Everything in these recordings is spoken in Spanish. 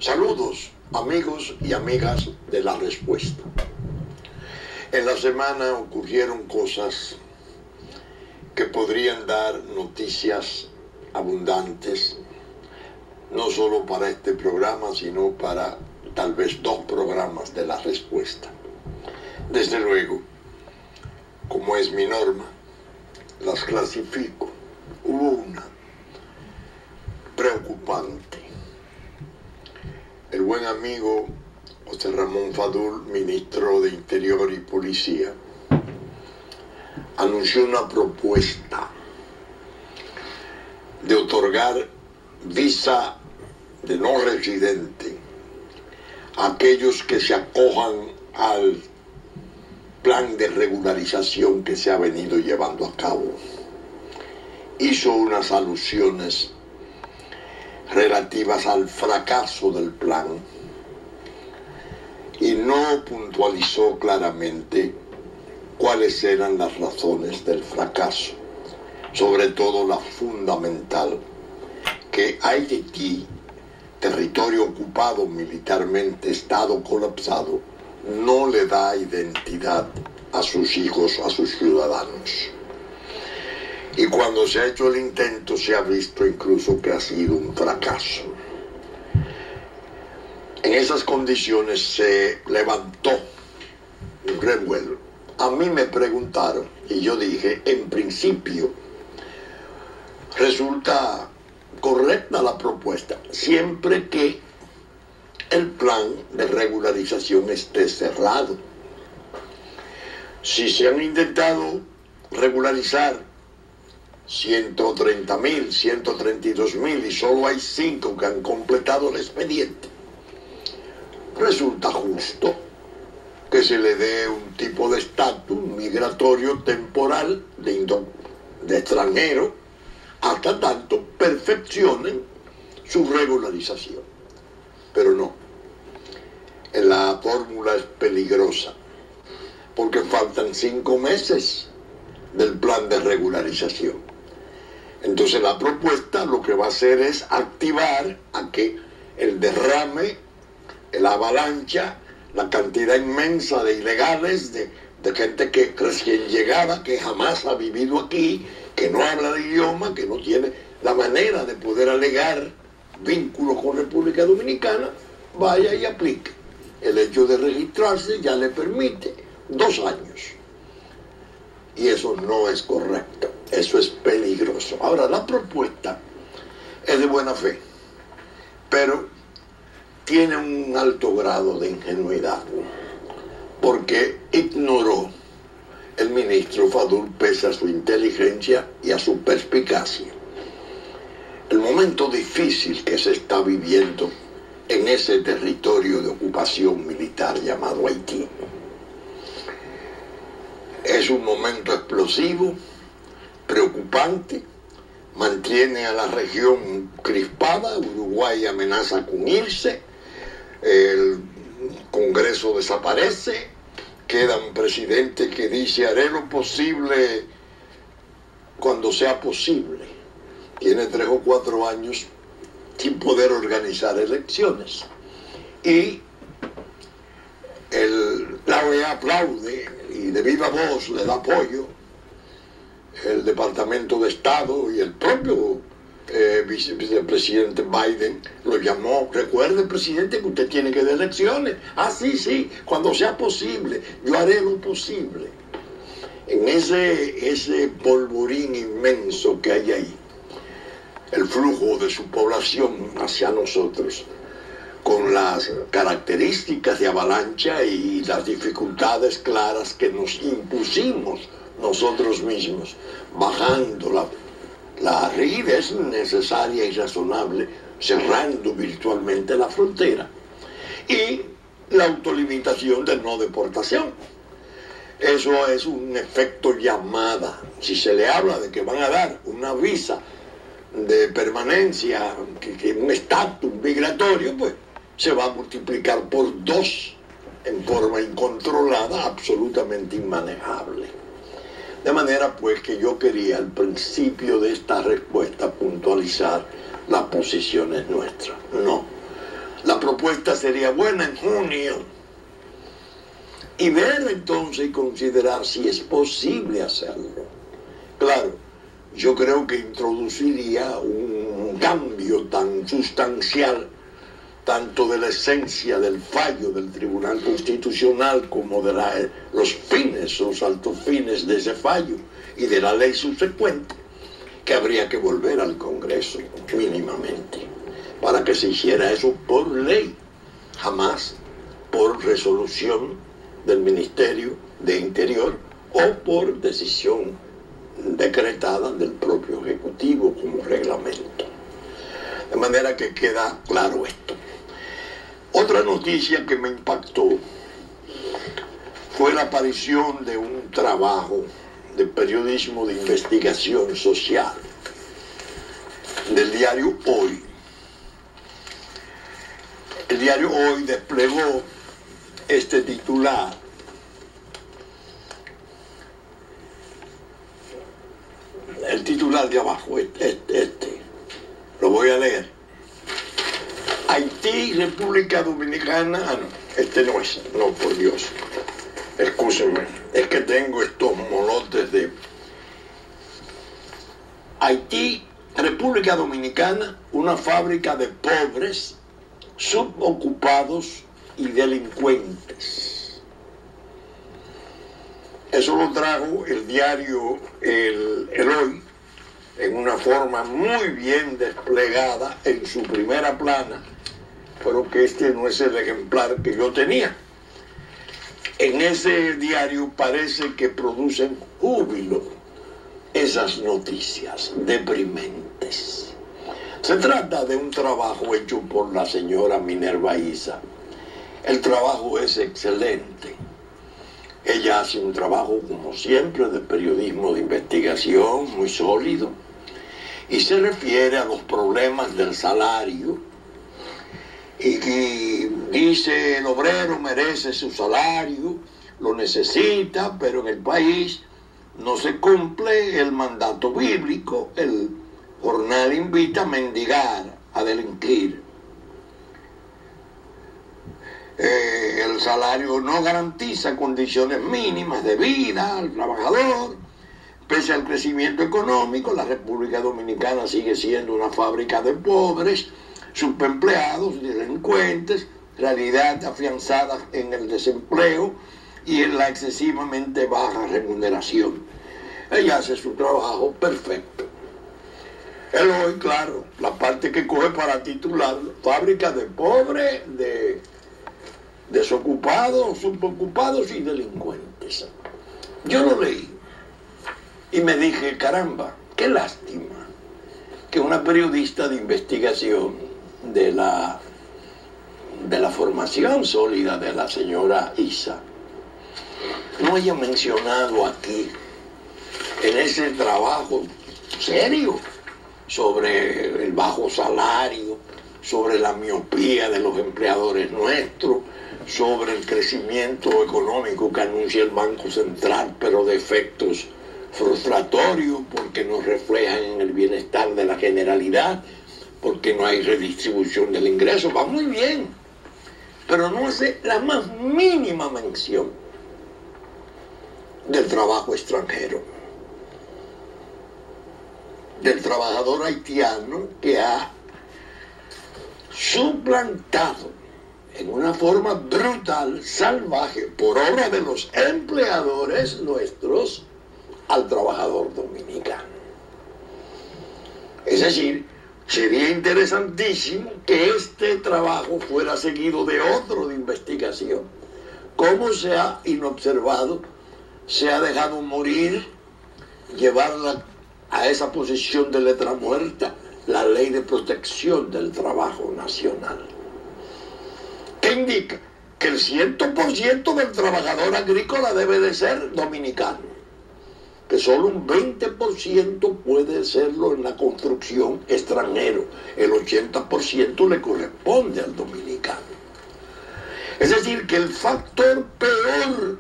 Saludos, amigos y amigas de La Respuesta. En la semana ocurrieron cosas que podrían dar noticias abundantes, no solo para este programa, sino para tal vez 2 programas de La Respuesta. Desde luego, como es mi norma, las clasifico. Hubo una preocupante. El buen amigo José Ramón Fadul, ministro de Interior y Policía, anunció una propuesta de otorgar visa de no residente a aquellos que se acojan al plan de regularización que se ha venido llevando a cabo. Hizo unas alusiones relativas al fracaso del plan y no puntualizó claramente cuáles eran las razones del fracaso, sobre todo la fundamental, que Haití, territorio ocupado militarmente, estado colapsado, no le da identidad a sus hijos, a sus ciudadanos. Y cuando se ha hecho el intento, se ha visto incluso que ha sido un fracaso. En esas condiciones se levantó un revuelo. A mí me preguntaron, y yo dije, en principio, resulta correcta la propuesta, siempre que el plan de regularización esté cerrado. Si se han intentado regularizar 130.000, 132.000 y solo hay 5 que han completado el expediente, resulta justo que se le dé un tipo de estatus migratorio temporal de extranjero hasta tanto perfeccionen su regularización. Pero no, la fórmula es peligrosa porque faltan 5 meses del plan de regularización. Entonces la propuesta lo que va a hacer es activar a que el derrame, la avalancha, la cantidad inmensa de ilegales, de gente que recién llegada, que jamás ha vivido aquí, que no habla el idioma, que no tiene la manera de poder alegar vínculos con República Dominicana, vaya y aplique. El hecho de registrarse ya le permite 2 años. Y eso no es correcto, eso es peligroso. Ahora, la propuesta es de buena fe, pero tiene un alto grado de ingenuidad, porque ignoró el ministro Fadul, pese a su inteligencia y a su perspicacia, el momento difícil que se está viviendo en ese territorio de ocupación militar llamado Haití. Es un momento explosivo, preocupante, mantiene a la región crispada. Uruguay amenaza con irse, el Congreso desaparece, queda un presidente que dice haré lo posible cuando sea posible. Tiene 3 o 4 años sin poder organizar elecciones. Y la OEA aplaude y de viva voz le da apoyo. El Departamento de Estado y el propio vicepresidente Biden lo llamó. Recuerde, presidente, que usted tiene que dar elecciones. Ah, sí, cuando sea posible. Yo haré lo posible. En ese polvorín inmenso que hay ahí, el flujo de su población hacia nosotros, con las características de avalancha y las dificultades claras que nos impusimos nosotros mismos, bajando la aridez necesaria y razonable, cerrando virtualmente la frontera, y la autolimitación de no deportación. Eso es un efecto llamada. Si se le habla de que van a dar una visa de permanencia, que un estatus migratorio, pues se va a multiplicar por 2 en forma incontrolada, absolutamente inmanejable. De manera pues que yo quería al principio de esta respuesta puntualizar las posiciones nuestras. No, La propuesta sería buena en junio y ver entonces y considerar si es posible hacerlo. Claro, yo creo que introduciría un cambio tan sustancial, tanto de la esencia del fallo del Tribunal Constitucional como de los fines, los altos fines de ese fallo y de la ley subsecuente, que habría que volver al Congreso mínimamente para que se hiciera eso por ley, jamás por resolución del Ministerio de Interior o por decisión decretada del propio Ejecutivo como reglamento. De manera que queda claro esto. Otra noticia que me impactó fue la aparición de un trabajo de periodismo de investigación social del diario Hoy. El diario Hoy desplegó este titular: el titular de abajo, lo voy a leer. Haití, República Dominicana, no es, no, por Dios, excúsenme, es que tengo estos molotes de Haití, República Dominicana, una fábrica de pobres, subocupados y delincuentes. Eso lo trajo el diario El Hoy, en una forma muy bien desplegada en su primera plana, pero que este no es el ejemplar que yo tenía. En ese diario parece que producen júbilo esas noticias deprimentes. Se trata de un trabajo hecho por la señora Minerva Issa. El trabajo es excelente. Ella hace un trabajo, como siempre, de periodismo de investigación muy sólido y se refiere a los problemas del salario y dice: el obrero merece su salario, lo necesita, pero en el país no se cumple el mandato bíblico. El jornal invita a mendigar, a delinquir. El salario no garantiza condiciones mínimas de vida al trabajador. Pese al crecimiento económico, la República Dominicana sigue siendo una fábrica de pobres, subempleados, delincuentes, realidad afianzada en el desempleo y en la excesivamente baja remuneración. Ella hace su trabajo perfecto. El Hoy, claro, la parte que coge para titular: fábrica de pobres, de desocupados, subocupados y delincuentes. Yo lo leí y me dije: caramba, qué lástima que una periodista de investigación de la formación sólida de la señora Issa no haya mencionado aquí, en ese trabajo serio sobre el bajo salario, sobre la miopía de los empleadores nuestros, sobre el crecimiento económico que anuncia el Banco Central, pero de efectos frustratorios porque no reflejan en el bienestar de la generalidad, porque no hay redistribución del ingreso. Va muy bien, pero no hace la más mínima mención del trabajo extranjero, del trabajador haitiano que ha suplantado en una forma brutal, salvaje, por obra de los empleadores nuestros, al trabajador dominicano. Es decir, sería interesantísimo que este trabajo fuera seguido de otro de investigación. Cómo se ha inobservado, se ha dejado morir, llevarla a esa posición de letra muerta, la Ley de Protección del Trabajo Nacional, que indica que el 100% del trabajador agrícola debe de ser dominicano, que solo un 20% puede serlo en la construcción extranjero, el 80% le corresponde al dominicano. Es decir, que el factor peor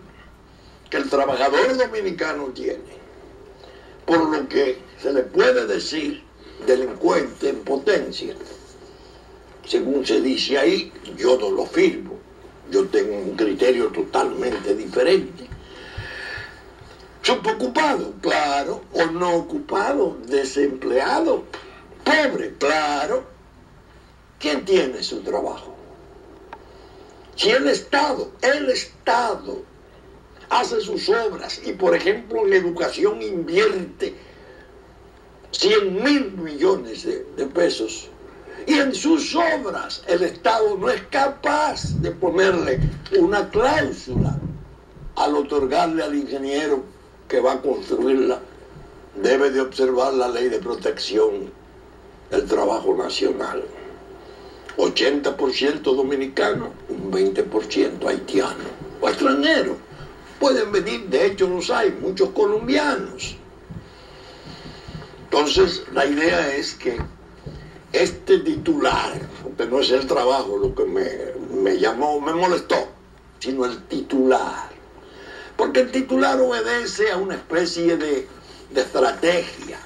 que el trabajador dominicano tiene, por lo que se le puede decir delincuente en potencia, según se dice ahí, yo no lo firmo. Yo tengo un criterio totalmente diferente. Subocupado, claro, o no ocupado, desempleado, pobre, claro. ¿Quién tiene su trabajo? Si el Estado hace sus obras y, por ejemplo, en educación invierte 100.000 millones de pesos, y en sus obras el Estado no es capaz de ponerle una cláusula al otorgarle al ingeniero que va a construirla, debe de observar la ley de protección del trabajo nacional. 80% dominicano, un 20% haitiano o extranjero. Pueden venir, de hecho los hay, muchos colombianos. Entonces la idea es que este titular, porque no es el trabajo lo que me molestó, sino el titular. Porque el titular obedece a una especie de estrategia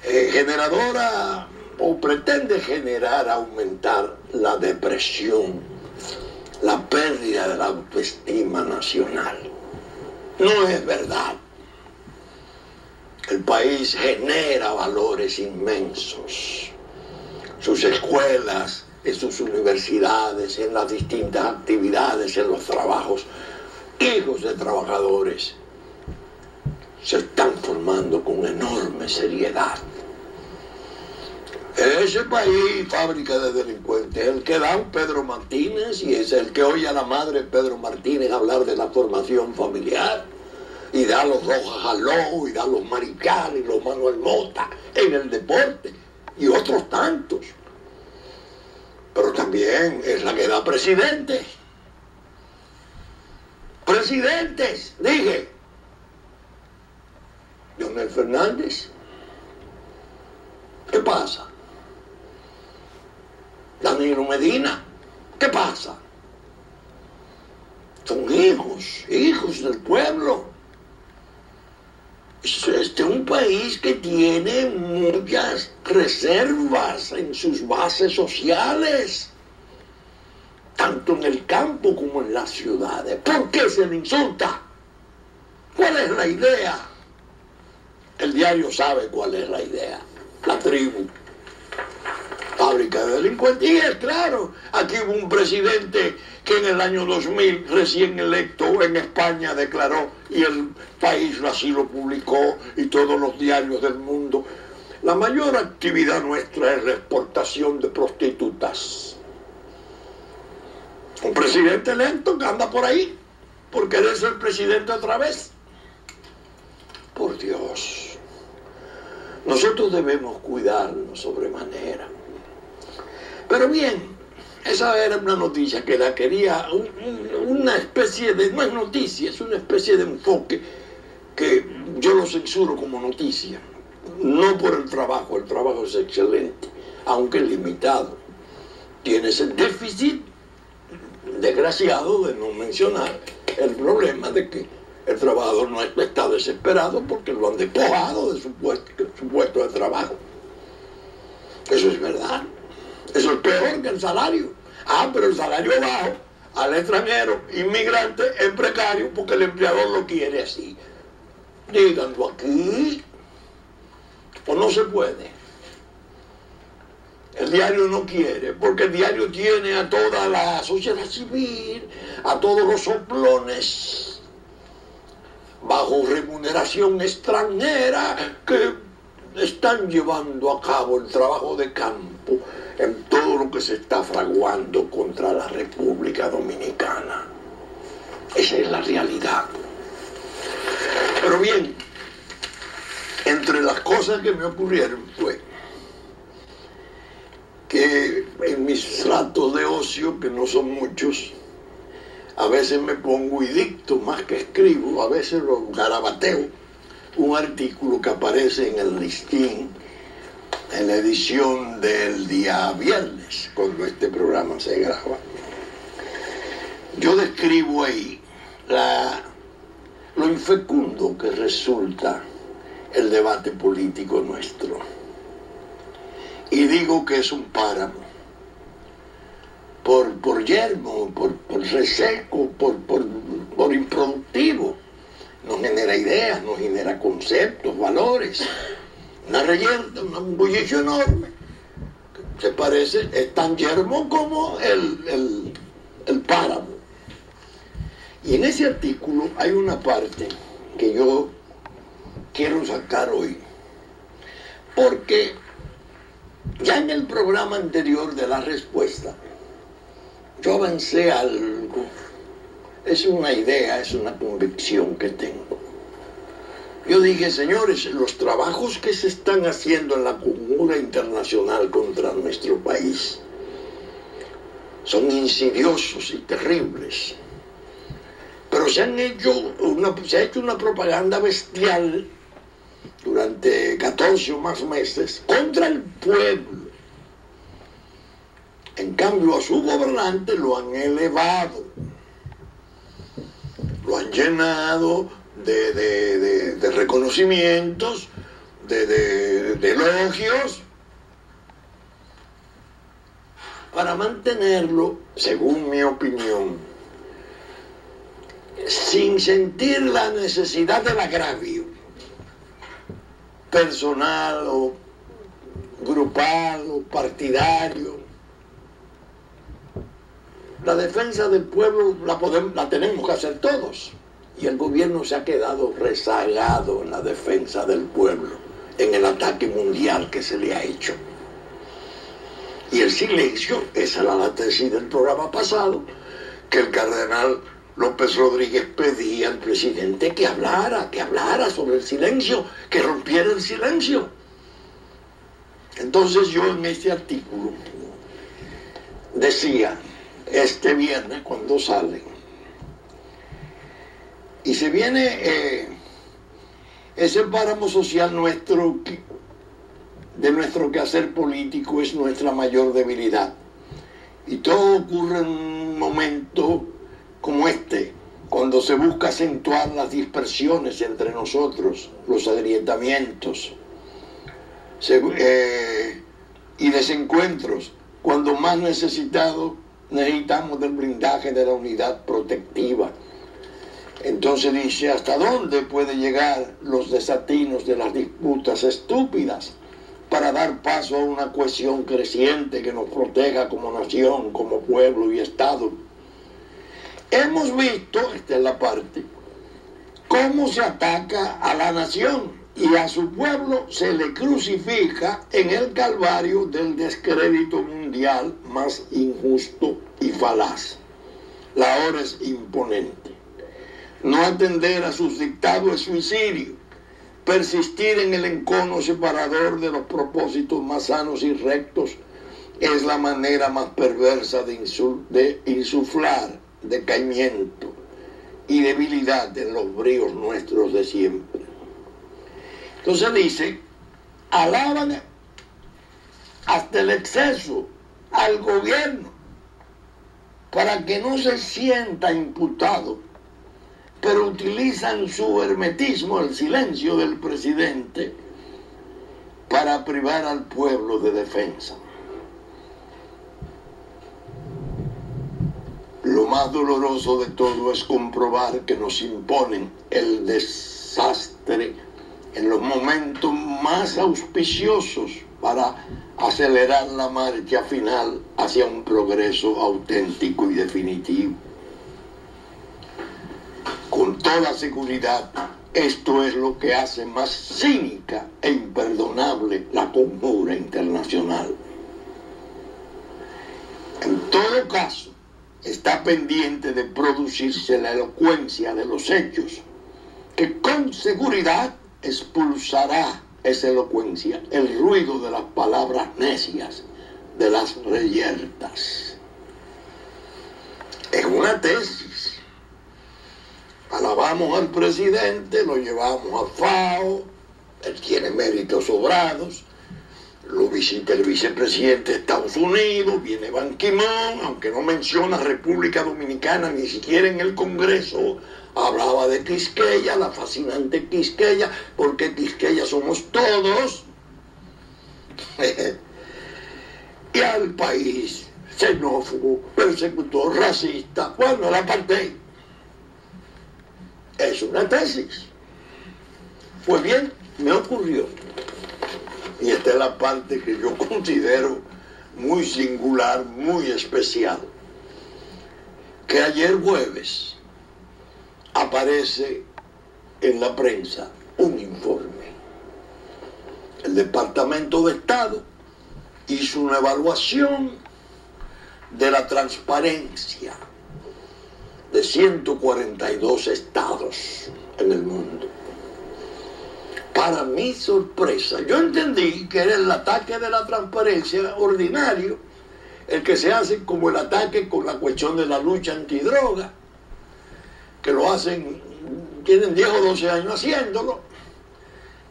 generadora o pretende generar, aumentar la depresión, la pérdida de la autoestima nacional. No es verdad. El país genera valores inmensos. Sus escuelas, en sus universidades, en las distintas actividades, en los trabajos, hijos de trabajadores se están formando con enorme seriedad. Ese país, fábrica de delincuentes, el que da un Pedro Martínez, y es el que oye a la madre Pedro Martínez hablar de la formación familiar, y da los Rojas Aló, y da los Marical, y los Manuel Mota en el deporte, y otros tantos. Pero también es la que da presidentes. Presidentes, dije. Leonel Fernández. ¿Qué pasa? Danilo Medina. ¿Qué pasa? Son hijos del pueblo. Este es un país que tiene muchas reservas en sus bases sociales, tanto en el campo como en las ciudades. ¿Por qué se le insulta? ¿Cuál es la idea? El diario sabe cuál es la idea. La tribu. Fábrica de delincuentes. Y es claro, aquí hubo un presidente que en el año 2000, recién electo en España, declaró, y el país así lo publicó, y todos los diarios del mundo, la mayor actividad nuestra es la exportación de prostitutas. Un presidente electo que anda por ahí, por querer ser presidente otra vez. Por Dios. Nosotros debemos cuidarnos sobremanera. Pero bien, esa era una noticia que la quería, una especie de, no es noticia, es una especie de enfoque que yo lo censuro como noticia. No por el trabajo es excelente, aunque limitado. Tiene ese déficit desgraciado, de no mencionar el problema de que el trabajador no está desesperado porque lo han despojado de su puesto de trabajo. Eso es verdad. Eso es peor que el salario. Pero el salario bajo al extranjero, inmigrante, es precario porque el empleador lo quiere así. Díganlo aquí. O no se puede. El diario no quiere, porque el diario tiene a toda la sociedad civil, a todos los soplones, bajo remuneración extranjera, que están llevando a cabo el trabajo de campo en todo lo que se está fraguando contra la República Dominicana. Esa es la realidad. Pero bien, entre las cosas que me ocurrieron fue que en mis ratos de ocio, que no son muchos, a veces me pongo y dicto más que escribo, a veces lo garabateo, un artículo que aparece en el listín, en la edición del día viernes, cuando este programa se graba. Yo describo ahí lo infecundo que resulta el debate político nuestro. Y digo que es un páramo por yermo, por reseco, por improductivo. No genera ideas, no genera conceptos, valores. Una reyerta, un bullicio enorme. Se parece, es tan yermo como el páramo. Y en ese artículo hay una parte que yo quiero sacar hoy, porque ya en el programa anterior de la respuesta yo avancé algo. Es una idea, es una convicción que tengo. Yo dije, señores, los trabajos que se están haciendo en la conjura internacional contra nuestro país son insidiosos y terribles. Pero se ha hecho una propaganda bestial durante 14 o más meses contra el pueblo. En cambio, a su gobernante lo han elevado, lo han llenado de reconocimientos, de elogios, para mantenerlo, según mi opinión, sin sentir la necesidad del agravio personal o grupal o partidario. La defensa del pueblo la tenemos que hacer todos, y el gobierno se ha quedado rezagado en la defensa del pueblo, en el ataque mundial que se le ha hecho. Y el silencio, esa era la tesis del programa pasado, que el cardenal López Rodríguez pedía al presidente que hablara sobre el silencio, que rompiera el silencio. Entonces yo en este artículo decía, este viernes cuando sale, y se viene ese páramo social nuestro, de nuestro quehacer político, es nuestra mayor debilidad. Y todo ocurre en un momento como este, cuando se busca acentuar las dispersiones entre nosotros, los agrietamientos y desencuentros, cuando más necesitamos del blindaje de la unidad protectiva. Entonces dice, ¿hasta dónde puede llegar los desatinos de las disputas estúpidas para dar paso a una cohesión creciente que nos proteja como nación, como pueblo y Estado? Hemos visto, esta es la parte, cómo se ataca a la nación y a su pueblo se le crucifica en el calvario del descrédito mundial más injusto y falaz. La hora es imponente. No atender a sus dictados es suicidio. Persistir en el encono separador de los propósitos más sanos y rectos es la manera más perversa de insuflar decaimiento y debilidad en los bríos nuestros de siempre. Entonces dice, alaban hasta el exceso al gobierno para que no se sienta imputado, pero utilizan su hermetismo, el silencio del presidente, para privar al pueblo de defensa. Lo más doloroso de todo es comprobar que nos imponen el desastre en los momentos más auspiciosos para acelerar la marcha final hacia un progreso auténtico y definitivo. Con toda seguridad, esto es lo que hace más cínica e imperdonable la conjura internacional. En todo caso, está pendiente de producirse la elocuencia de los hechos, que con seguridad expulsará esa elocuencia, el ruido de las palabras necias, de las reyertas. Es una tesis. Alabamos al presidente, lo llevamos a FAO, él tiene méritos sobrados, lo visita el vicepresidente de Estados Unidos, viene Ban Ki-moon, aunque no menciona República Dominicana ni siquiera en el Congreso, hablaba de Quisqueya, la fascinante Quisqueya, porque Quisqueya somos todos. Y al país xenófobo, persecutor, racista. Bueno, la apartheid es una tesis. Pues bien, me ocurrió, y esta es la parte que yo considero muy singular, muy especial, que ayer jueves aparece en la prensa un informe. El Departamento de Estado hizo una evaluación de la transparencia de 142 estados en el mundo. Para mi sorpresa, yo entendí que era el ataque de la transparencia ordinario, el que se hace como el ataque con la cuestión de la lucha antidroga, que lo hacen, tienen 10 o 12 años haciéndolo,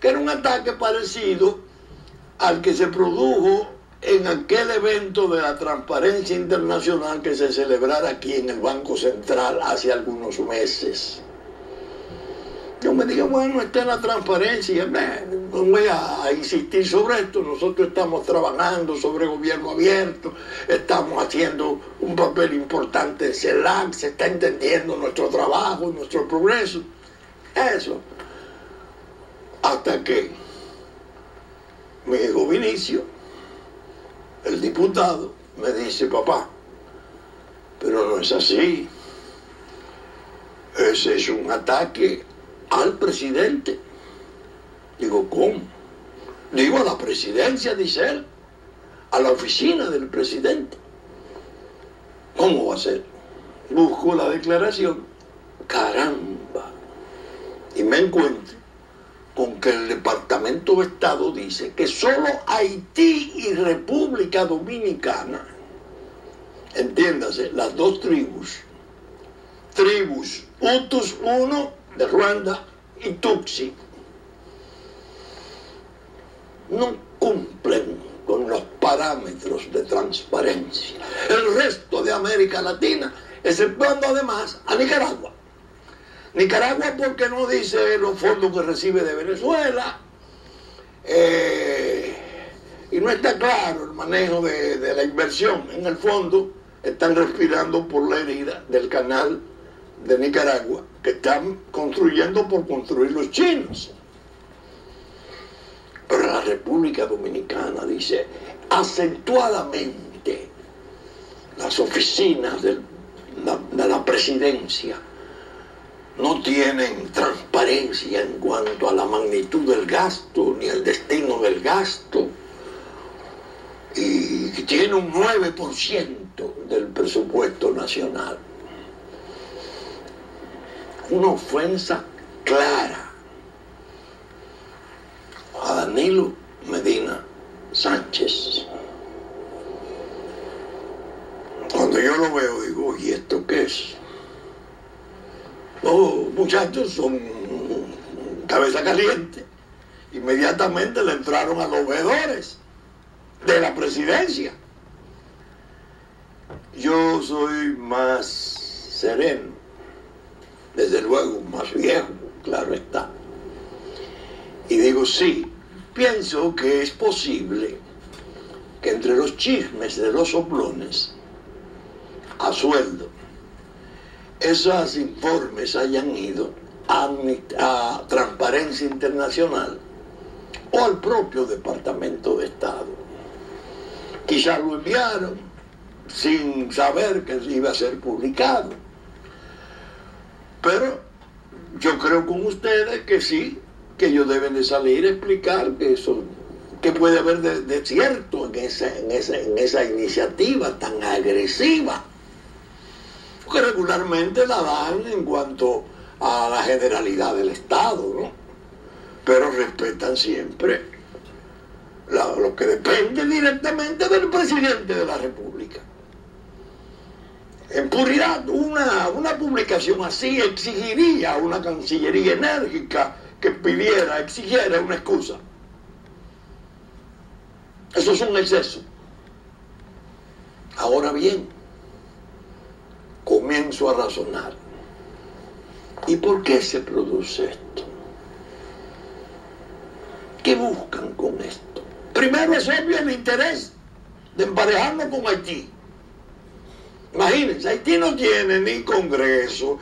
que era un ataque parecido al que se produjo en aquel evento de la transparencia internacional que se celebrara aquí en el Banco Central hace algunos meses. Yo me dije, bueno, esta es la transparencia, no voy a insistir sobre esto, nosotros estamos trabajando sobre gobierno abierto, estamos haciendo un papel importante en CELAC, se está entendiendo nuestro trabajo, nuestro progreso, eso. Hasta que mi hijo Vinicio, el diputado, me dice, papá, pero no es así, ese es un ataque al presidente. Digo, ¿cómo? Digo, a la presidencia, dice él, a la oficina del presidente. ¿Cómo va a ser? Busco la declaración, caramba, y me encuentro con que el Departamento de Estado dice que solo Haití y República Dominicana, entiéndase, las dos tribus, Hutus 1 de Ruanda y Tutsi, no cumplen con los parámetros de transparencia. El resto de América Latina, exceptuando además a Nicaragua. Nicaragua porque no dice los fondos que recibe de Venezuela, y no está claro el manejo de la inversión. En el fondo están respirando por la herida del canal de Nicaragua que están construyendo por construir los chinos. Pero la República Dominicana dice acentuadamente las oficinas de la presidencia no tienen transparencia en cuanto a la magnitud del gasto ni el destino del gasto, y tiene un 9% del presupuesto nacional. Una ofensa clara a Danilo Medina Sánchez. Cuando yo lo veo digo, ¿y esto qué es? Los muchachos son cabeza caliente. Inmediatamente le entraron a los veedores de la presidencia. Yo soy más sereno, desde luego más viejo, claro está. Y digo, sí, pienso que es posible que entre los chismes de los soplones a sueldo, esos informes hayan ido a Transparencia Internacional o al propio Departamento de Estado. Quizás lo enviaron sin saber que iba a ser publicado. Pero yo creo con ustedes que sí, que ellos deben de salir a explicar que eso, que puede haber de cierto en esa iniciativa tan agresiva. Que regularmente la dan en cuanto a la generalidad del Estado, ¿no? Pero respetan siempre lo que depende directamente del presidente de la República. En puridad, una publicación así exigiría a una Cancillería enérgica que exigiera una excusa. Eso es un exceso. Ahora bien, comienzo a razonar. ¿Y por qué se produce esto? ¿Qué buscan con esto? Primero es obvio el interés de emparejarnos con Haití. Imagínense, Haití no tiene ni Congreso.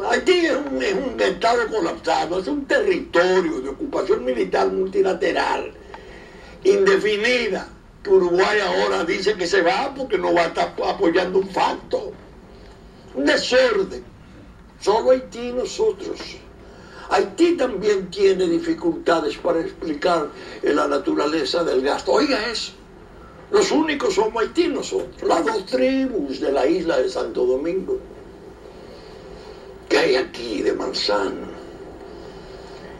Haití es un estado colapsado, es un territorio de ocupación militar multilateral, indefinida, que Uruguay ahora dice que se va porque no va a estar apoyando un facto. Un desorden. Solo Haití y nosotros. Haití también tiene dificultades para explicar la naturaleza del gasto. Oiga eso. Los únicos somos Haití y nosotros. Las dos tribus de la isla de Santo Domingo. ¿Qué hay aquí de Manzano?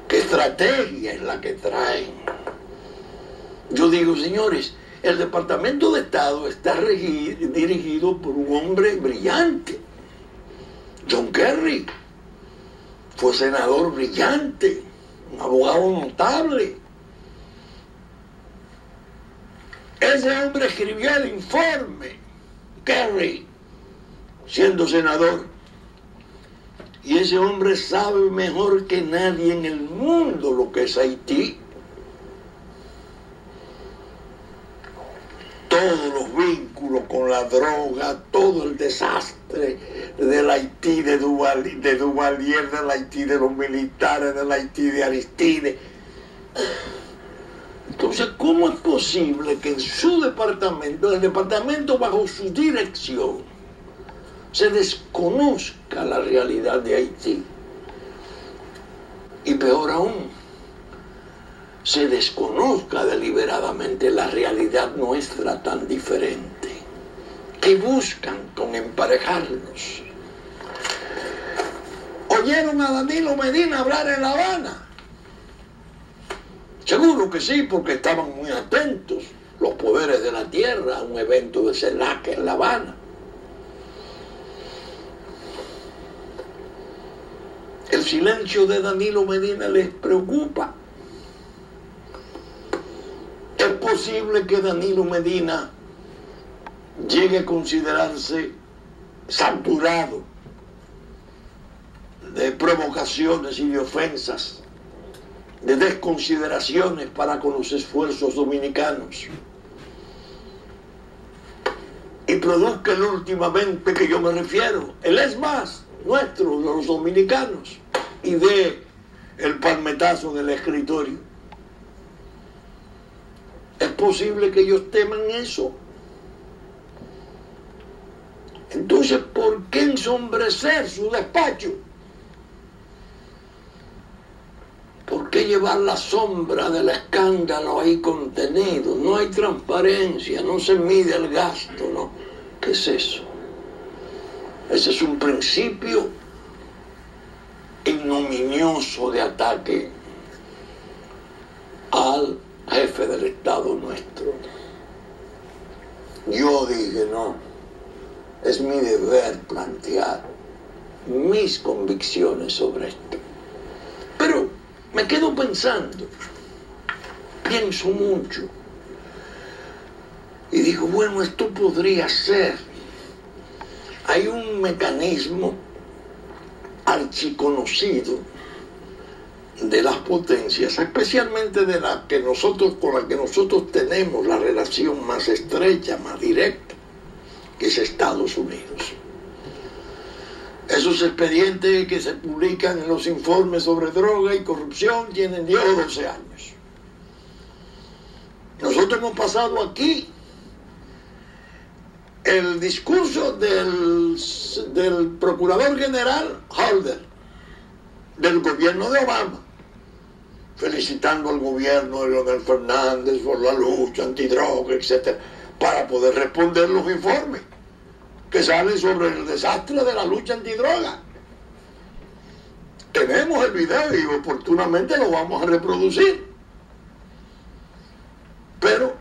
¿Qué estrategia es la que traen? Yo digo, señores, el Departamento de Estado está dirigido por un hombre brillante. John Kerry fue senador brillante, un abogado notable. Ese hombre escribió el informe, Kerry, siendo senador. Y ese hombre sabe mejor que nadie en el mundo lo que es Haití. Todos los vínculos con la droga, todo el desastre del Haití de Duvalier, del Haití de los militares, del Haití de Aristide. Entonces, ¿cómo es posible que en su departamento, el departamento bajo su dirección, se desconozca la realidad de Haití? Y peor aún, se desconozca deliberadamente la realidad nuestra tan diferente, que buscan con emparejarnos. ¿Oyeron a Danilo Medina hablar en La Habana? Seguro que sí, porque estaban muy atentos los poderes de la tierra a un evento de CELAC en La Habana. El silencio de Danilo Medina les preocupa. ¿Es posible que Danilo Medina llegue a considerarse saturado de provocaciones y de ofensas, de desconsideraciones para con los esfuerzos dominicanos, y produzca el últimamente que yo me refiero, el es más nuestro, de los dominicanos, y de el palmetazo en el escritorio? ¿Es posible que ellos teman eso? Entonces, ¿por qué ensombrecer su despacho? ¿Por qué llevar la sombra del escándalo ahí contenido? No hay transparencia, no se mide el gasto, ¿no? ¿Qué es eso? Ese es un principio ignominioso de ataque al jefe del Estado nuestro. Yo dije, no, es mi deber plantear mis convicciones sobre esto. Pero me quedo pensando, pienso mucho, y digo, bueno, esto podría ser. Hay un mecanismo archiconocido de las potencias, especialmente de la que nosotros, con la que nosotros tenemos la relación más estrecha, más directa, que es Estados Unidos. Esos expedientes que se publican en los informes sobre droga y corrupción tienen 10 o 12 años. Nosotros hemos pasado aquí el discurso del procurador general Holder, del gobierno de Obama, felicitando al gobierno de Leonel Fernández por la lucha antidroga, etc., para poder responder los informes que salen sobre el desastre de la lucha antidroga. Tenemos el video y oportunamente lo vamos a reproducir. Pero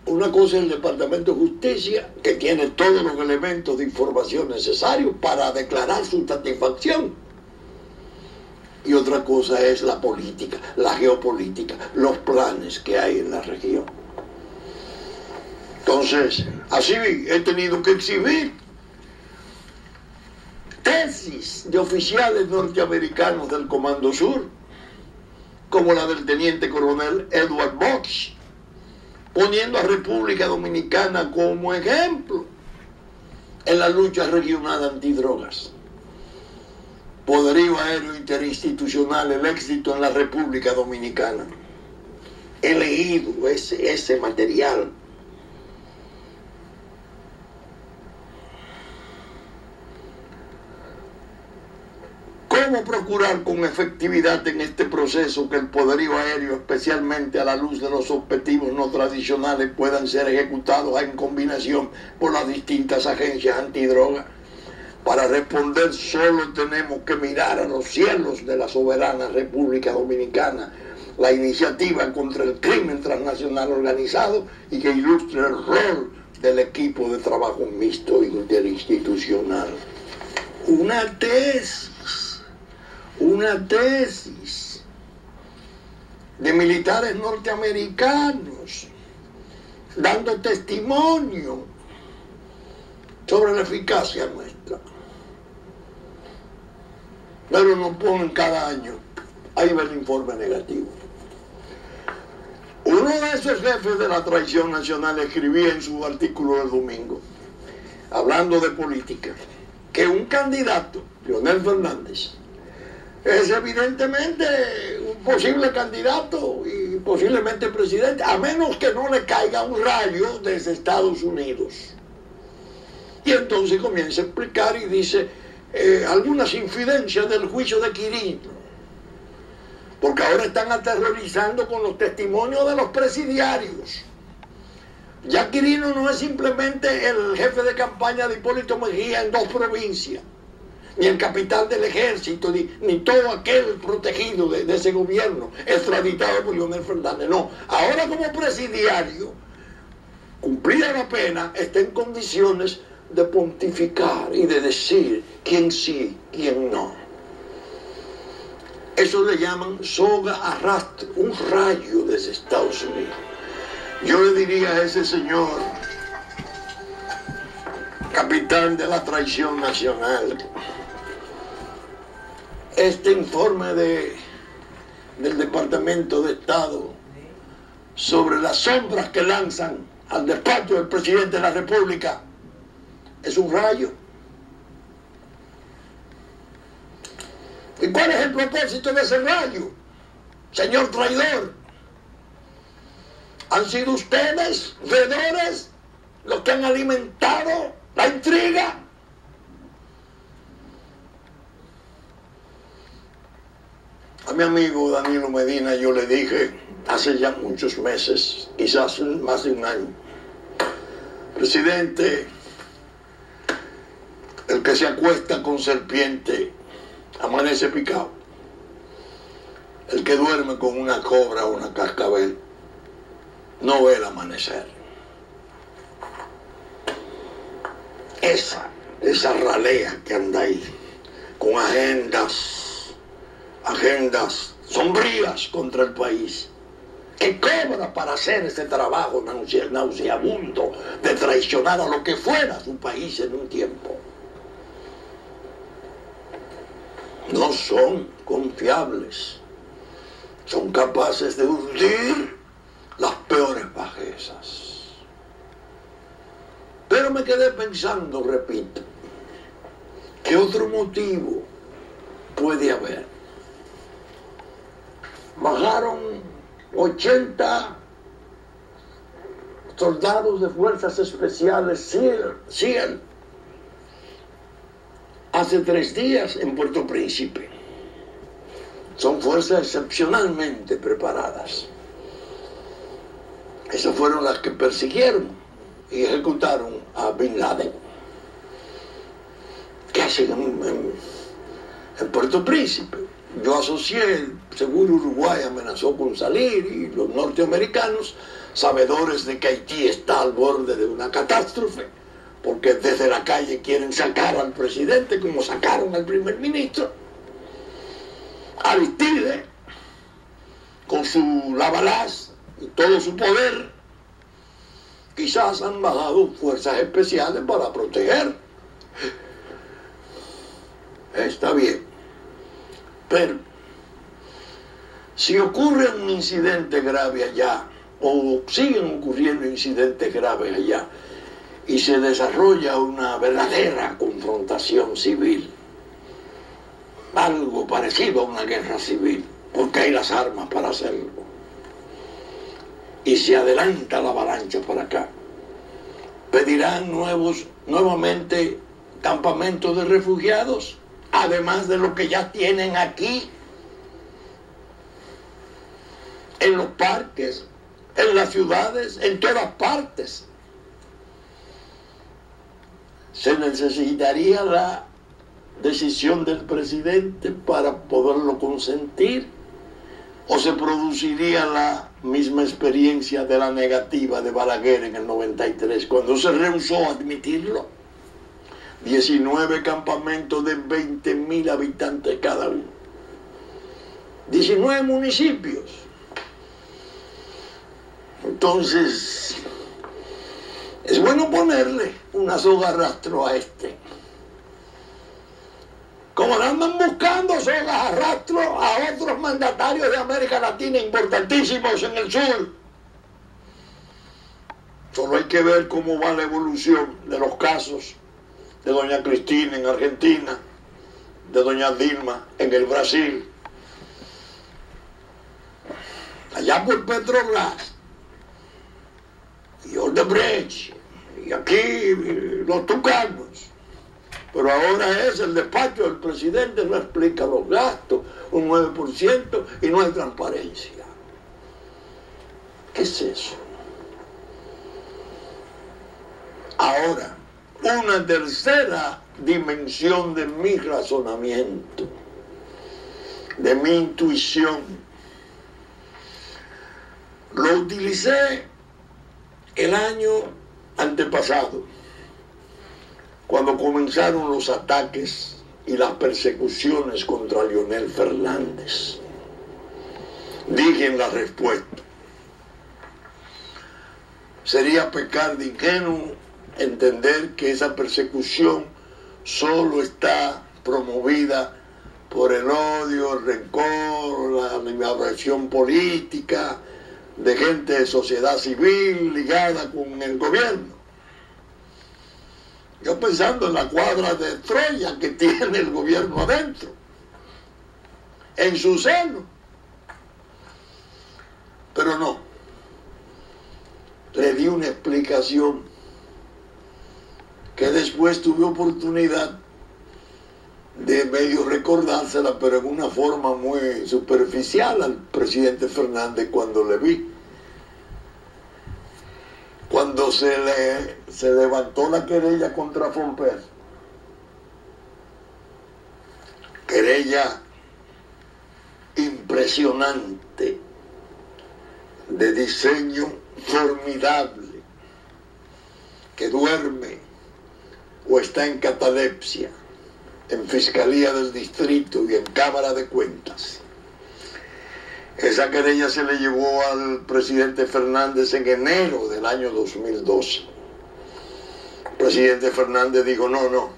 una cosa es el Departamento de Justicia, que tiene todos los elementos de información necesarios para declarar su satisfacción. Y otra cosa es la política, la geopolítica, los planes que hay en la región. Entonces, así he tenido que exhibir tesis de oficiales norteamericanos del Comando Sur, como la del teniente coronel Edward Box, poniendo a República Dominicana como ejemplo. en la lucha regional antidrogas. Poderío aéreo interinstitucional, el éxito en la República Dominicana. He leído ese material. ¿Cómo procurar con efectividad en este proceso que el poderío aéreo, especialmente a la luz de los objetivos no tradicionales, puedan ser ejecutados en combinación por las distintas agencias antidrogas? Para responder solo tenemos que mirar a los cielos de la soberana República Dominicana, la iniciativa contra el crimen transnacional organizado y que ilustre el rol del equipo de trabajo mixto interinstitucional. Una tesis de militares norteamericanos dando testimonio sobre la eficacia nuestra. Pero nos ponen cada año, ahí va el informe negativo. Uno de esos jefes de la traición nacional escribía en su artículo del domingo, hablando de política, que un candidato, Leonel Fernández, es evidentemente un posible candidato y posiblemente presidente, a menos que no le caiga un rayo desde Estados Unidos. Y entonces comienza a explicar y dice algunas infidencias del juicio de Quirino, porque ahora están aterrorizando con los testimonios de los presidiarios. Ya Quirino no es simplemente el jefe de campaña de Hipólito Mejía en 2 provincias, ni el capitán del ejército, ni todo aquel protegido de ese gobierno, extraditado por Leonel Fernández. No, ahora como presidiario, cumplida la pena, está en condiciones de pontificar y de decir quién sí, quién no. Eso le llaman soga arrastre, un rayo desde Estados Unidos. Yo le diría a ese señor, capitán de la traición nacional, este informe del Departamento de Estado sobre las sombras que lanzan al despacho del presidente de la República es un rayo. ¿Y cuál es el propósito de ese rayo, señor traidor? ¿Han sido ustedes, veedores, los que han alimentado la intriga? A mi amigo Danilo Medina yo le dije hace ya muchos meses, quizás más de un año, presidente, el que se acuesta con serpiente amanece picado. El que duerme con una cobra o una cascabel no ve el amanecer. Esa ralea que anda ahí, con agendas sombrías contra el país, que cobra para hacer ese trabajo nauseabundo de traicionar a lo que fuera su país en un tiempo. No son confiables, son capaces de hundir las peores bajezas. Pero me quedé pensando, repito, ¿qué otro motivo puede haber? Bajaron 80 soldados de fuerzas especiales SEAL hace 3 días en Puerto Príncipe. Son fuerzas excepcionalmente preparadas. Esas fueron las que persiguieron y ejecutaron a Bin Laden. ¿Qué hacen en Puerto Príncipe? Yo asocié, seguro Uruguay amenazó con salir, y los norteamericanos, sabedores de que Haití está al borde de una catástrofe, porque desde la calle quieren sacar al presidente como sacaron al primer ministro, Aristide, con su Lavalaz y todo su poder, quizás han bajado fuerzas especiales para proteger. Está bien. Pero si ocurre un incidente grave allá, o siguen ocurriendo incidentes graves allá, y se desarrolla una verdadera confrontación civil, algo parecido a una guerra civil, porque hay las armas para hacerlo, y se adelanta la avalancha para acá, pedirán nuevamente campamentos de refugiados, además de lo que ya tienen aquí, en los parques, en las ciudades, en todas partes. Se necesitaría la decisión del presidente para poderlo consentir, o se produciría la misma experiencia de la negativa de Balaguer en el 93, cuando se rehusó a admitirlo. 19 campamentos de 20.000 habitantes cada uno. 19 municipios. Entonces, es bueno ponerle una soga arrastro a este. Como le andan buscando sogas arrastro a otros mandatarios de América Latina importantísimos en el sur. Solo hay que ver cómo va la evolución de los casos de doña Cristina en Argentina, de doña Dilma en el Brasil, allá por Petrobras y Odebrecht, y aquí los tucanos. Pero ahora es el despacho del presidente, no explica los gastos, un 9%, y no hay transparencia. ¿Qué es eso? Ahora, una tercera dimensión de mi razonamiento, de mi intuición, lo utilicé el año antepasado, cuando comenzaron los ataques y las persecuciones contra Leonel Fernández. Dije en la respuesta: sería pecar de ingenuo entender que esa persecución solo está promovida por el odio, el rencor, la aversión política de gente de sociedad civil ligada con el gobierno. Yo pensando en la cuadra de Troya que tiene el gobierno adentro, en su seno. Pero no, le di una explicación que después tuve oportunidad de medio recordársela, pero en una forma muy superficial al presidente Fernández cuando le vi. Cuando se levantó la querella contra Fomper, querella impresionante, de diseño formidable, que duerme o está en catalepsia en Fiscalía del Distrito y en Cámara de Cuentas. Esa querella se le llevó al presidente Fernández en enero del año 2012. El presidente Fernández dijo: no,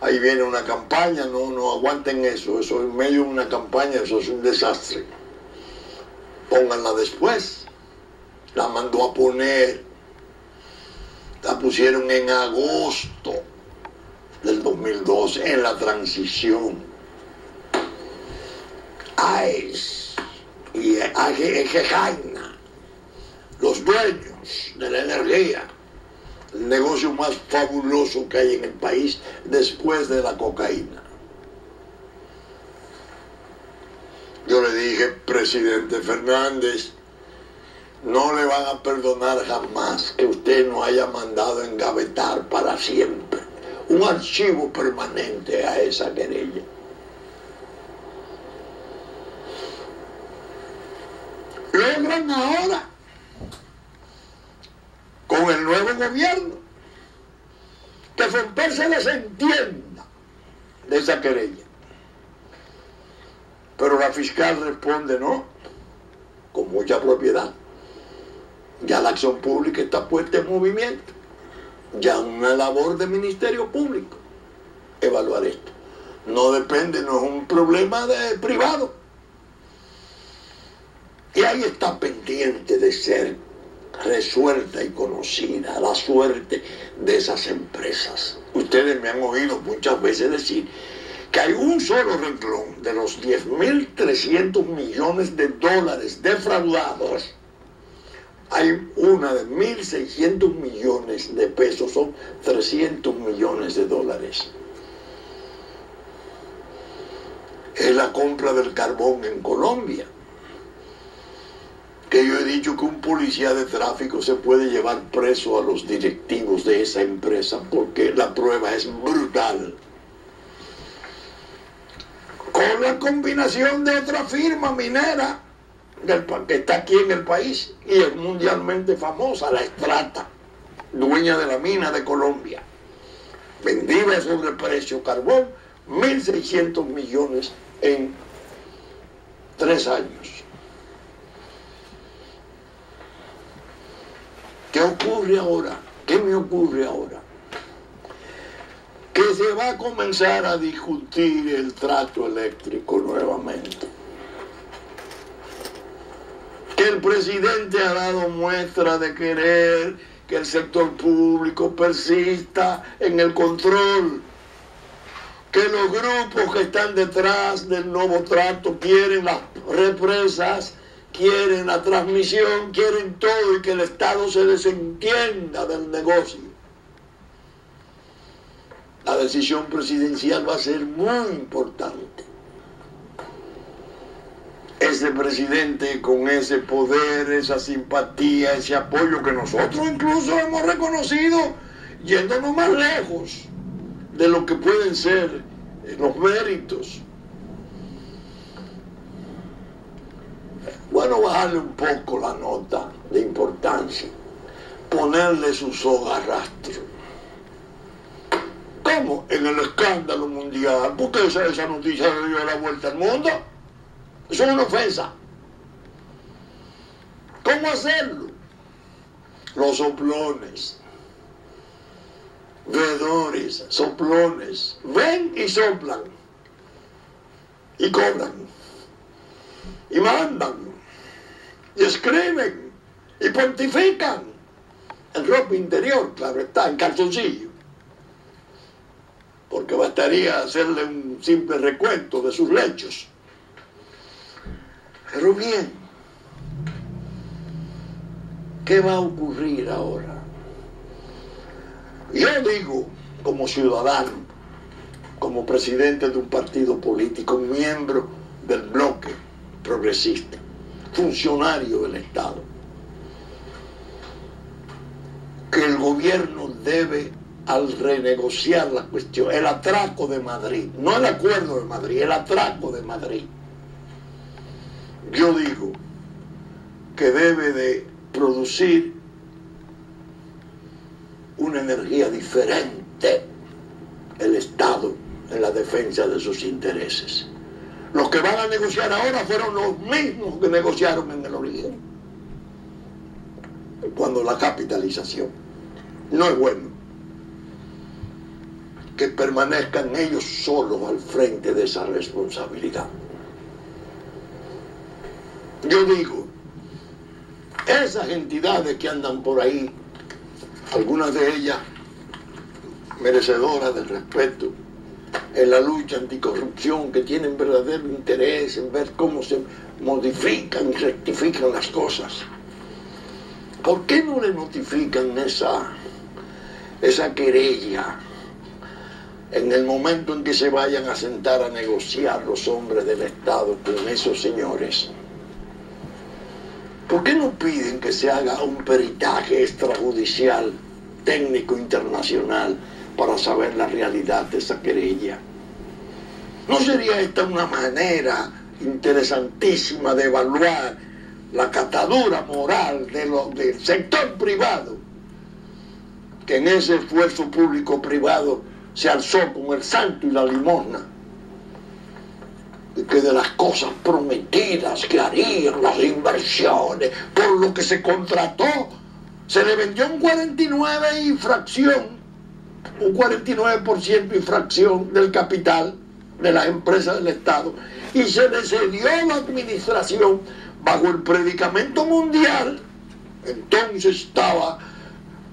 ahí viene una campaña, no aguanten eso en medio de una campaña, eso es un desastre. Pónganla después. La mandó a poner, la pusieron en agosto del 2012, en la transición. AES y Ejejaina, los dueños de la energía, el negocio más fabuloso que hay en el país después de la cocaína. Yo le dije: presidente Fernández, no le van a perdonar jamás que usted no haya mandado engavetar para siempre un archivo permanente a esa querella. Logran ahora, con el nuevo gobierno, que Fomper se desentienda de esa querella. Pero la fiscal responde: no, con mucha propiedad. Ya la acción pública está puesta en movimiento. Ya una labor del Ministerio Público evaluar esto. No depende, no es un problema de privado. Y ahí está pendiente de ser resuelta y conocida la suerte de esas empresas. Ustedes me han oído muchas veces decir que hay un solo renglón de los 10.300 millones de dólares defraudados. Hay una de 1.600 millones de pesos, son 300 millones de dólares. Es la compra del carbón en Colombia. Que yo he dicho que un policía de tráfico se puede llevar preso a los directivos de esa empresa porque la prueba es brutal. Con la combinación de otra firma minera que está aquí en el país y es mundialmente famosa, la Estrata, dueña de la mina de Colombia. Vendida a sobreprecio carbón, 1.600 millones en 3 años. ¿Qué ocurre ahora? ¿Qué me ocurre ahora? Que se va a comenzar a discutir el trato eléctrico nuevamente. Que el presidente ha dado muestra de querer que el sector público persista en el control. Que los grupos que están detrás del nuevo trato quieren las represas, quieren la transmisión, quieren todo y que el Estado se desentienda del negocio. La decisión presidencial va a ser muy importante. Ese presidente con ese poder, esa simpatía, ese apoyo que nosotros incluso hemos reconocido, yéndonos más lejos de lo que pueden ser los méritos. Bueno, bajarle un poco la nota de importancia, ponerle su soga a rastro. ¿Cómo? En el escándalo mundial, porque esa noticia dio la vuelta al mundo. Eso es una ofensa. ¿Cómo hacerlo? Los soplones, veedores, soplones, ven y soplan, y cobran, y mandan, y escriben, y pontifican, en ropa interior, claro está, en calzoncillo, porque bastaría hacerle un simple recuento de sus lechos. Pero bien, ¿qué va a ocurrir ahora? Yo digo, como ciudadano, como presidente de un partido político, miembro del bloque progresista, funcionario del Estado, que el gobierno debe, al renegociar la cuestión, el atraco de Madrid, no el acuerdo de Madrid, el atraco de Madrid, yo digo que debe de producir una energía diferente el Estado en la defensa de sus intereses. Los que van a negociar ahora fueron los mismos que negociaron en el origen, cuando la capitalización. No es bueno que permanezcan ellos solos al frente de esa responsabilidad. Yo digo, esas entidades que andan por ahí, algunas de ellas merecedoras del respeto en la lucha anticorrupción, que tienen verdadero interés en ver cómo se modifican y rectifican las cosas, ¿por qué no le notifican esa querella en el momento en que se vayan a sentar a negociar los hombres del Estado con esos señores? ¿Por qué no piden que se haga un peritaje extrajudicial, técnico internacional, para saber la realidad de esa querella? ¿No sería esta una manera interesantísima de evaluar la catadura moral del sector privado, que en ese esfuerzo público-privado se alzó con el santo y la limosna, y que de las cosas prometidas que harían, las inversiones, por lo que se contrató, se le vendió un 49 y fracción, un 49% y fracción del capital de las empresas del Estado, y se le cedió la administración bajo el predicamento mundial Entonces estaba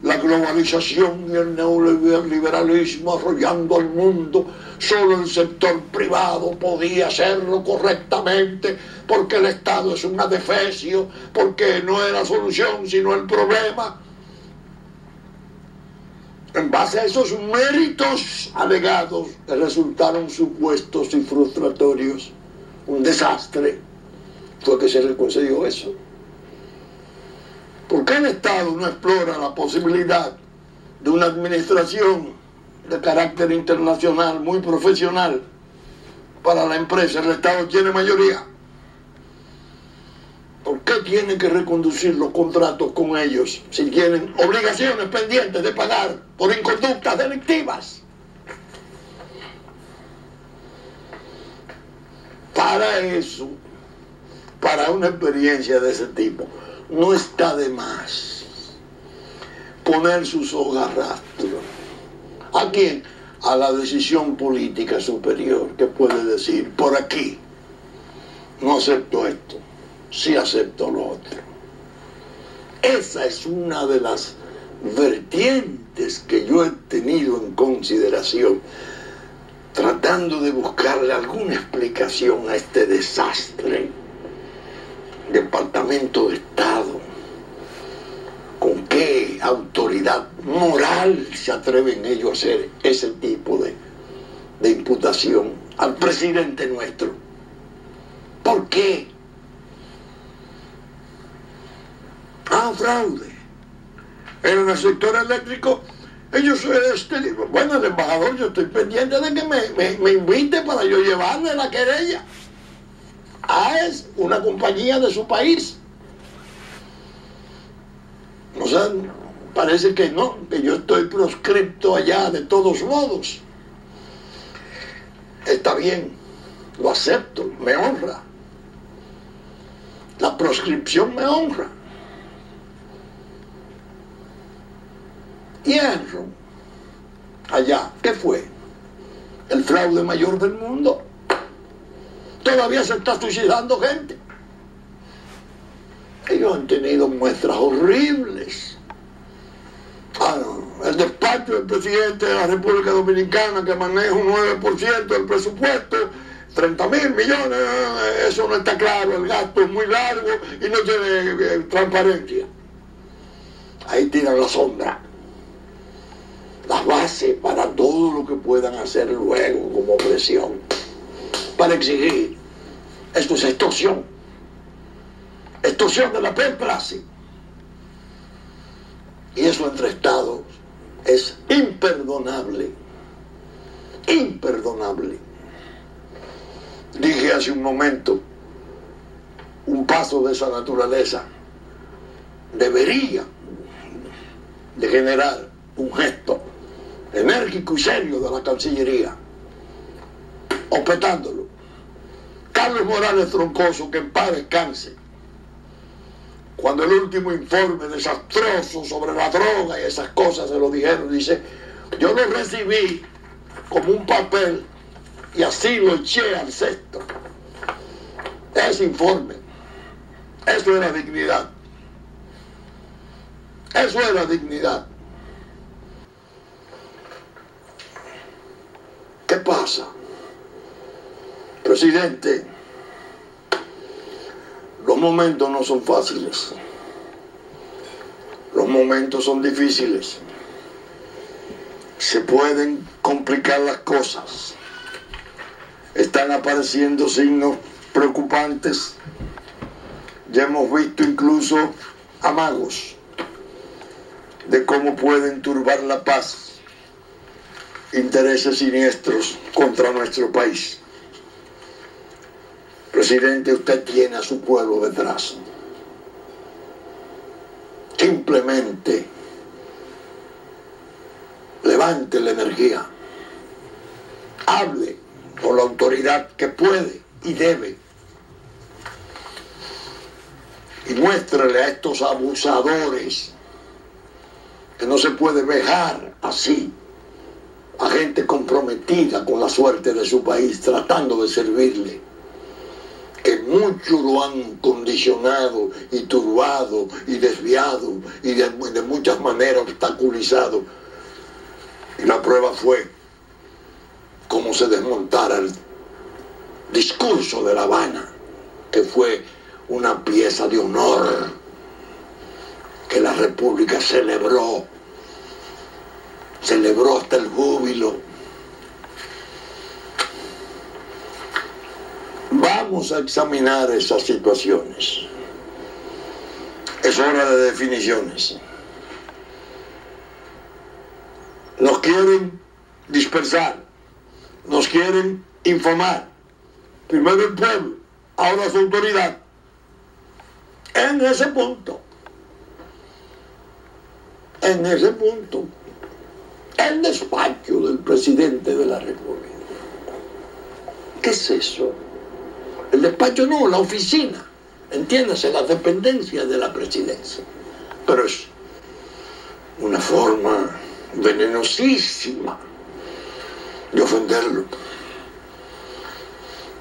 la globalización y el neoliberalismo arrollando al mundo. Solo el sector privado podía hacerlo correctamente, porque el Estado es un adefesio, porque no es la solución sino el problema. En base a esos méritos alegados, resultaron supuestos y frustratorios. Un desastre fue que se le concedió eso. ¿Por qué el Estado no explora la posibilidad de una administración de carácter internacional muy profesional para la empresa? El Estado tiene mayoría. ¿Por qué tiene que reconducir los contratos con ellos si tienen obligaciones pendientes de pagar por inconductas delictivas? Para eso, para una experiencia de ese tipo, no está de más poner sus ojos a rastro. ¿A quién? A la decisión política superior, que puede decir, por aquí no acepto esto, sí acepto lo otro. Esa es una de las vertientes que yo he tenido en consideración, tratando de buscarle alguna explicación a este desastre. Departamento de Estado, ¿con qué autoridad moral se atreven ellos a hacer ese tipo de imputación al presidente nuestro? ¿Por qué? Fraude. En el sector eléctrico, ellos, bueno, el embajador, yo estoy pendiente de que me invite para yo llevarle la querella. Es una compañía de su país. O sea, parece que no, que yo estoy proscripto allá de todos modos. Está bien, lo acepto, me honra. La proscripción me honra. Y Enron, allá, ¿qué fue? El fraude mayor del mundo. Todavía se está suicidando gente. Ellos han tenido muestras horribles. El despacho del presidente de la República Dominicana, que maneja un 9% del presupuesto, 30.000 millones, eso no está claro, el gasto es muy largo y no tiene transparencia. Ahí tiran la sombra, las bases para todo lo que puedan hacer luego como presión, para exigir. Esto es extorsión. Extorsión de la peor clase. Y eso entre Estados es imperdonable. Imperdonable. Dije hace un momento, un paso de esa naturaleza debería de generar un gesto enérgico y serio de la Cancillería, objetándolo. Carlos Morales Troncoso, que en paz descanse, cuando el último informe desastroso sobre la droga y esas cosas se lo dijeron, dice, yo lo recibí como un papel y así lo eché al cesto. Ese informe, eso era dignidad. Eso era dignidad. ¿Qué pasa? Presidente, los momentos no son fáciles. Los momentos son difíciles. Se pueden complicar las cosas. Están apareciendo signos preocupantes. Ya hemos visto incluso amagos de cómo pueden turbar la paz intereses siniestros contra nuestro país. Presidente, usted tiene a su pueblo detrás. Simplemente levante la energía. Hable con la autoridad que puede y debe. Y muéstrele a estos abusadores que no se puede vejar así a gente comprometida con la suerte de su país, tratando de servirle. que muchos lo han condicionado y turbado y desviado y de muchas maneras obstaculizado. Y la prueba fue cómo se desmontara el discurso de La Habana, que fue una pieza de honor que la República celebró hasta el júbilo. Vamos a examinar esas situaciones. Es hora de definiciones. Nos quieren dispersar, nos quieren infamar. Primero el pueblo, ahora su autoridad. En ese punto, el despacho del presidente de la República. ¿Qué es eso? El despacho no, la oficina, entiéndase, la dependencia de la presidencia. Pero es una forma venenosísima de ofenderlo,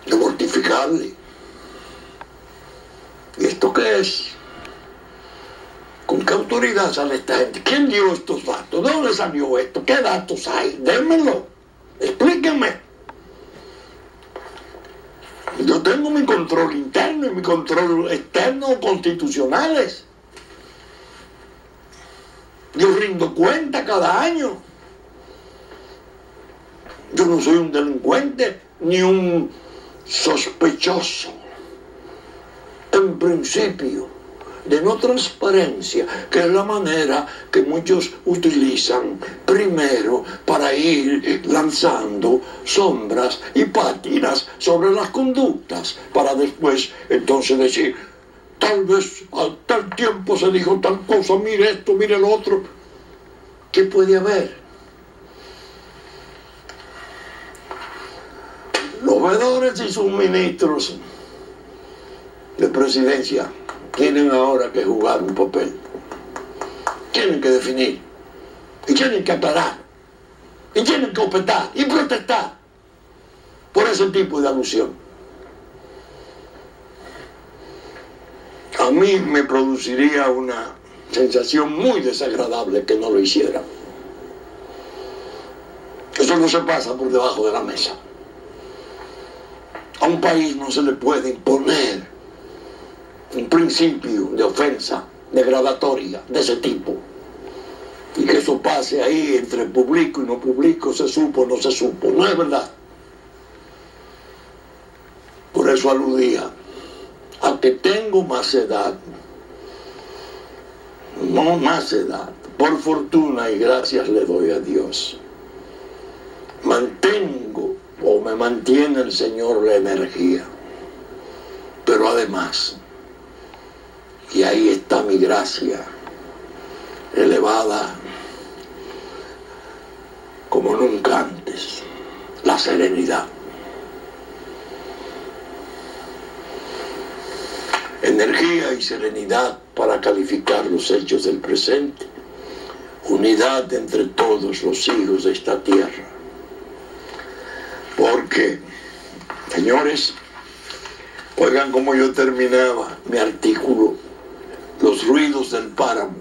de mortificarle. ¿Y esto qué es? ¿Con qué autoridad sale esta gente? ¿Quién dio estos datos? ¿De dónde salió esto? ¿Qué datos hay? Démenlo, explíquenme. Yo tengo mi control interno y mi control externo constitucionales. Yo rindo cuenta cada año. Yo no soy un delincuente ni un sospechoso. En principio, de no transparencia, que es la manera que muchos utilizan primero para ir lanzando sombras y pátinas sobre las conductas, para después entonces decir, tal vez a tal tiempo se dijo tal cosa, mire esto, mire lo otro. ¿Qué puede haber? Los veedores y sus ministros de presidencia tienen ahora que jugar un papel. Tienen que definir. Y tienen que aclarar. Y tienen que objetar y protestar por ese tipo de alusión. A mí me produciría una sensación muy desagradable que no lo hicieran. Eso no se pasa por debajo de la mesa. A un país no se le puede imponer un principio de ofensa degradatoria de ese tipo, y que eso pase ahí entre público y no público, se supo o no se supo, no es verdad. Por eso aludía a que tengo más edad, no más edad, por fortuna y gracias le doy a Dios, mantengo o me mantiene el Señor la energía, pero además, y ahí está mi gracia elevada como nunca antes, la serenidad. Energía y serenidad para calificar los hechos del presente, unidad entre todos los hijos de esta tierra. Porque, señores, oigan cómo yo terminaba mi artículo, los ruidos del páramo.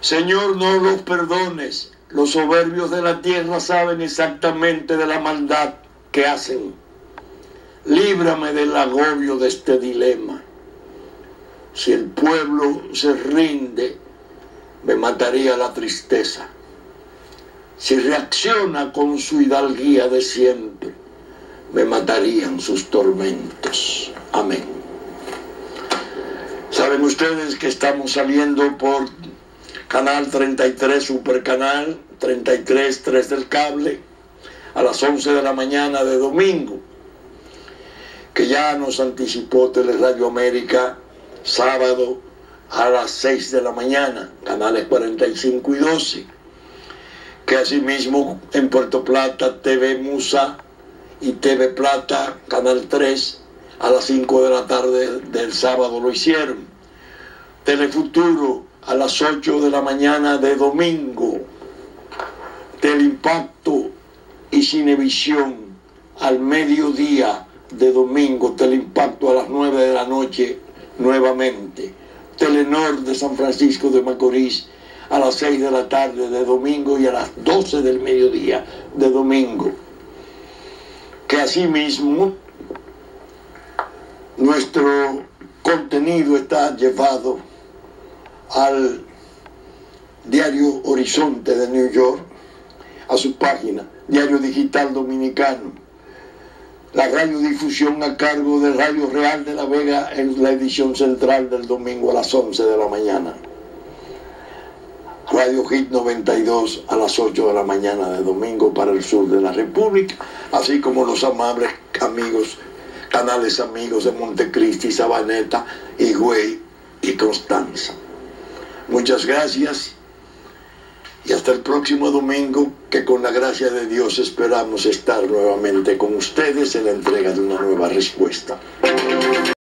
Señor, no los perdones. Los soberbios de la tierra saben exactamente de la maldad que hacen. Líbrame del agobio de este dilema. Si el pueblo se rinde, me mataría la tristeza. Si reacciona con su hidalguía de siempre, me matarían sus tormentos. Amén. Saben ustedes que estamos saliendo por Canal 33, Supercanal 33, 3 del cable, a las 11 de la mañana de domingo, que ya nos anticipó Teleradio América, sábado a las 6 de la mañana, canales 45 y 12, que asimismo en Puerto Plata, TV Musa y TV Plata, Canal 3, a las 5 de la tarde del sábado lo hicieron. Telefuturo a las 8 de la mañana de domingo. Teleimpacto y Cinevisión al mediodía de domingo, Teleimpacto a las 9 de la noche nuevamente. Telenor de San Francisco de Macorís a las 6 de la tarde de domingo y a las 12 del mediodía de domingo. Que asimismo nuestro contenido está llevado al Diario Horizonte de New York, a su página, Diario Digital Dominicano, la radiodifusión a cargo de Radio Real de la Vega en la edición central del domingo a las 11 de la mañana, Radio Hit 92 a las 8 de la mañana de domingo para el sur de la República, así como los amables amigos, canales amigos de Montecristi, Sabaneta, Higüey y Constanza. Muchas gracias y hasta el próximo domingo, que con la gracia de Dios esperamos estar nuevamente con ustedes en la entrega de una nueva respuesta.